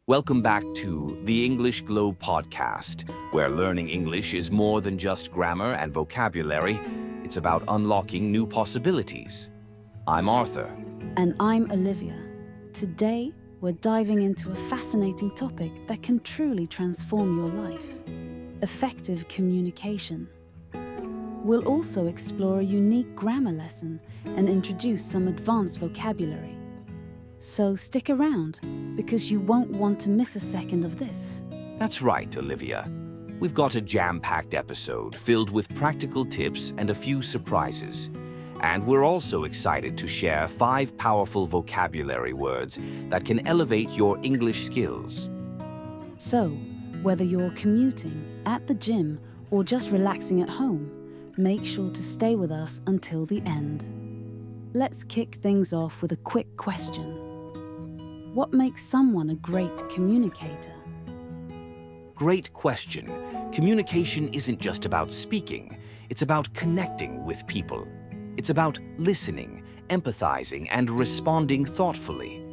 Welcome back to the English Globe podcast, where learning English is more than just grammar and vocabulary. It's about unlocking new possibilities. I'm Arthur. And I'm Olivia. Today, we're diving into a fascinating topic that can truly transform your life: effective communication. We'll also explore a unique grammar lesson and introduce some advanced vocabulary. So stick around, because you won't want to miss a second of this. That's right, Olivia. We've got a jam-packed episode filled with practical tips and a few surprises. And we're also excited to share 5 powerful vocabulary words that can elevate your English skills. So, whether you're commuting, at the gym, or just relaxing at home, make sure to stay with us until the end. Let's kick things off with a quick question. What makes someone a great communicator? Great question. Communication isn't just about speaking. It's about connecting with people. It's about listening, empathizing, and responding thoughtfully.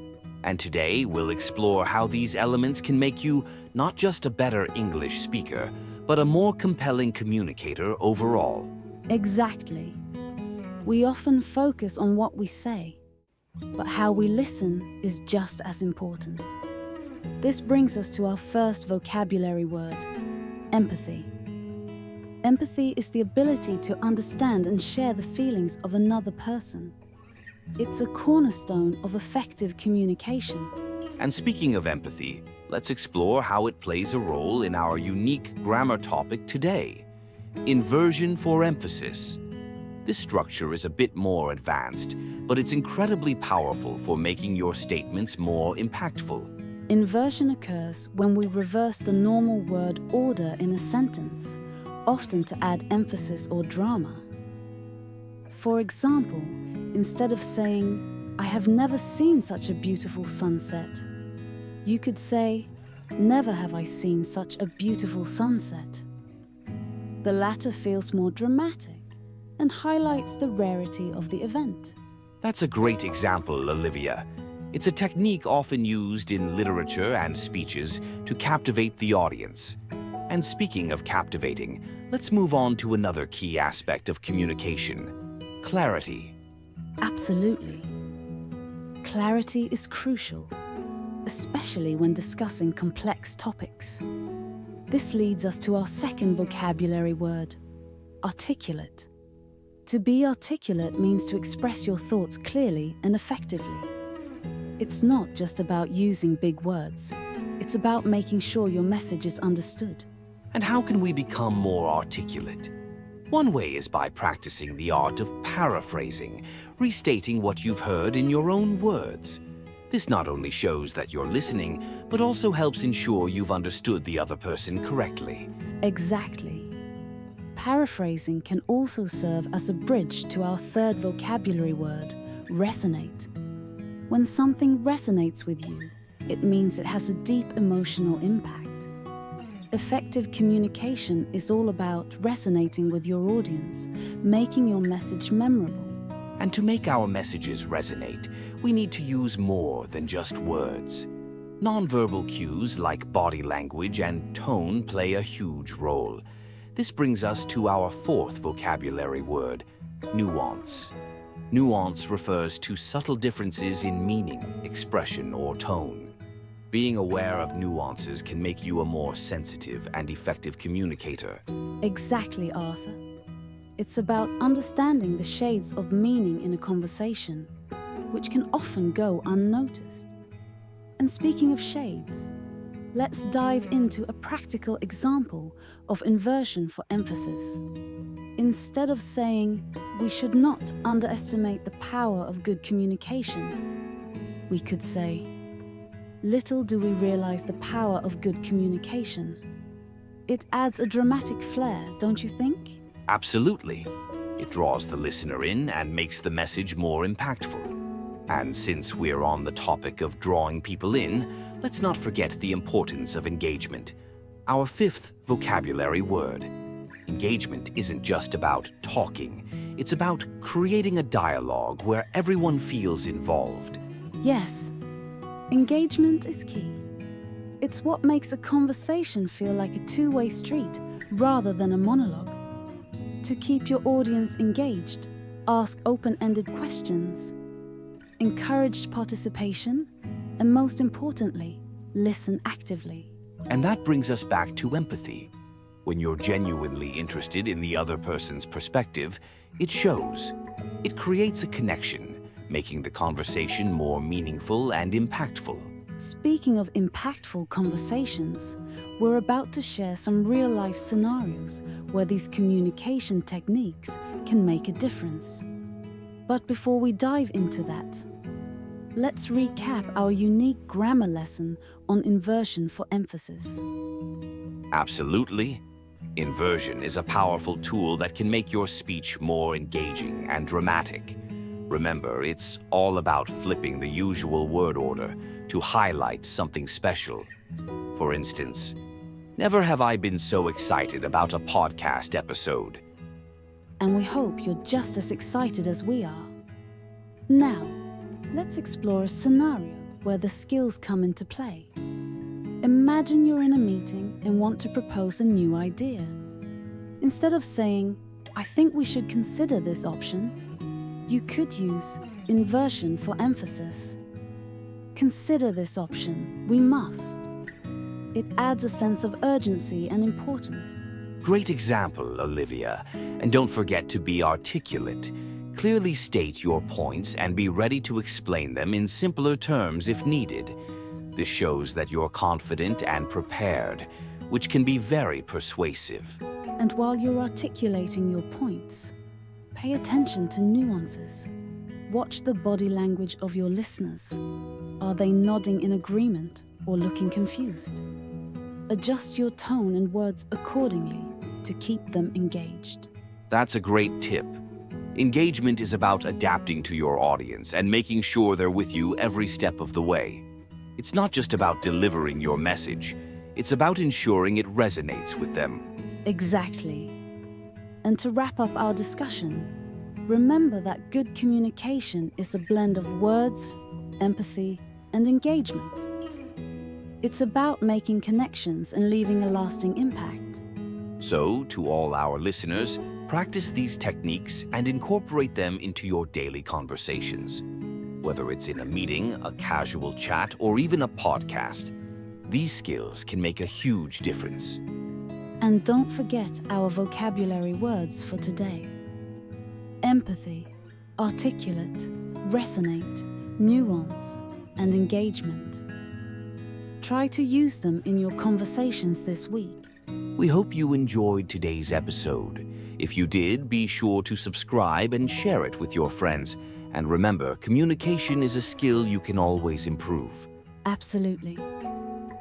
And today, we'll explore how these elements can make you not just a better English speaker, but a more compelling communicator overall. Exactly. We often focus on what we say, but how we listen is just as important. This brings us to our first vocabulary word: empathy. Empathy is the ability to understand and share the feelings of another person. It's a cornerstone of effective communication. And speaking of empathy, let's explore how it plays a role in our unique grammar topic today: inversion for emphasis. This structure is a bit more advanced, but it's incredibly powerful for making your statements more impactful. Inversion occurs when we reverse the normal word order in a sentence, often to add emphasis or drama. For example, instead of saying, "I have never seen such a beautiful sunset," you could say, "Never have I seen such a beautiful sunset." The latter feels more dramatic and highlights the rarity of the event. That's a great example, Olivia. It's a technique often used in literature and speeches to captivate the audience. And speaking of captivating, let's move on to another key aspect of communication: clarity. Absolutely. Clarity is crucial, especially when discussing complex topics. This leads us to our second vocabulary word: articulate. To be articulate means to express your thoughts clearly and effectively. It's not just about using big words. It's about making sure your message is understood. And how can we become more articulate? One way is by practicing the art of paraphrasing, restating what you've heard in your own words. This not only shows that you're listening, but also helps ensure you've understood the other person correctly. Exactly. Paraphrasing can also serve as a bridge to our third vocabulary word: resonate. When something resonates with you, it means it has a deep emotional impact. Effective communication is all about resonating with your audience, making your message memorable. And to make our messages resonate, we need to use more than just words. Nonverbal cues like body language and tone play a huge role. This brings us to our fourth vocabulary word: nuance. Nuance refers to subtle differences in meaning, expression, or tone. Being aware of nuances can make you a more sensitive and effective communicator. Exactly, Arthur. It's about understanding the shades of meaning in a conversation, which can often go unnoticed. And speaking of shades, let's dive into a practical example of inversion for emphasis. Instead of saying, "We should not underestimate the power of good communication," we could say, "Little do we realize the power of good communication." It adds a dramatic flair, don't you think? Absolutely. It draws the listener in and makes the message more impactful. And since we're on the topic of drawing people in, let's not forget the importance of engagement. Our fifth vocabulary word. Engagement isn't just about talking. It's about creating a dialogue where everyone feels involved. Yes, engagement is key. It's what makes a conversation feel like a two-way street rather than a monologue. To keep your audience engaged, ask open-ended questions, encourage participation, and most importantly, listen actively. And that brings us back to empathy. When you're genuinely interested in the other person's perspective, it shows. It creates a connection, making the conversation more meaningful and impactful. Speaking of impactful conversations, we're about to share some real-life scenarios where these communication techniques can make a difference. But before we dive into that, let's recap our unique grammar lesson on inversion for emphasis. Absolutely. Inversion is a powerful tool that can make your speech more engaging and dramatic. Remember, it's all about flipping the usual word order to highlight something special. For instance, never have I been so excited about a podcast episode. And we hope you're just as excited as we are. Now, let's explore a scenario where the skills come into play. Imagine you're in a meeting and want to propose a new idea. Instead of saying, "I think we should consider this option," you could use inversion for emphasis. Consider this option. We must. It adds a sense of urgency and importance. Great example, Olivia. And don't forget to be articulate. Clearly state your points and be ready to explain them in simpler terms if needed. This shows that you're confident and prepared, which can be very persuasive. And while you're articulating your points, pay attention to nuances. Watch the body language of your listeners. Are they nodding in agreement or looking confused? Adjust your tone and words accordingly to keep them engaged. That's a great tip. Engagement is about adapting to your audience and making sure they're with you every step of the way. It's not just about delivering your message. It's about ensuring it resonates with them. Exactly. And to wrap up our discussion, remember that good communication is a blend of words, empathy, and engagement. It's about making connections and leaving a lasting impact. So, to all our listeners, practice these techniques and incorporate them into your daily conversations. Whether it's in a meeting, a casual chat, or even a podcast, these skills can make a huge difference. And don't forget our vocabulary words for today. Empathy, articulate, resonate, nuance, and engagement. Try to use them in your conversations this week. We hope you enjoyed today's episode. If you did, be sure to subscribe and share it with your friends. And remember, communication is a skill you can always improve. Absolutely.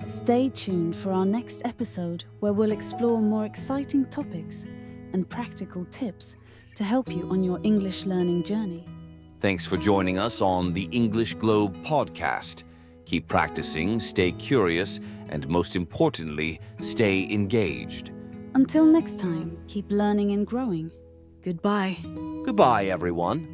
Stay tuned for our next episode where we'll explore more exciting topics and practical tips to help you on your English learning journey. Thanks for joining us on the English Globe podcast. Keep practicing, stay curious, and most importantly, stay engaged. Until next time, keep learning and growing. Goodbye. Goodbye, everyone.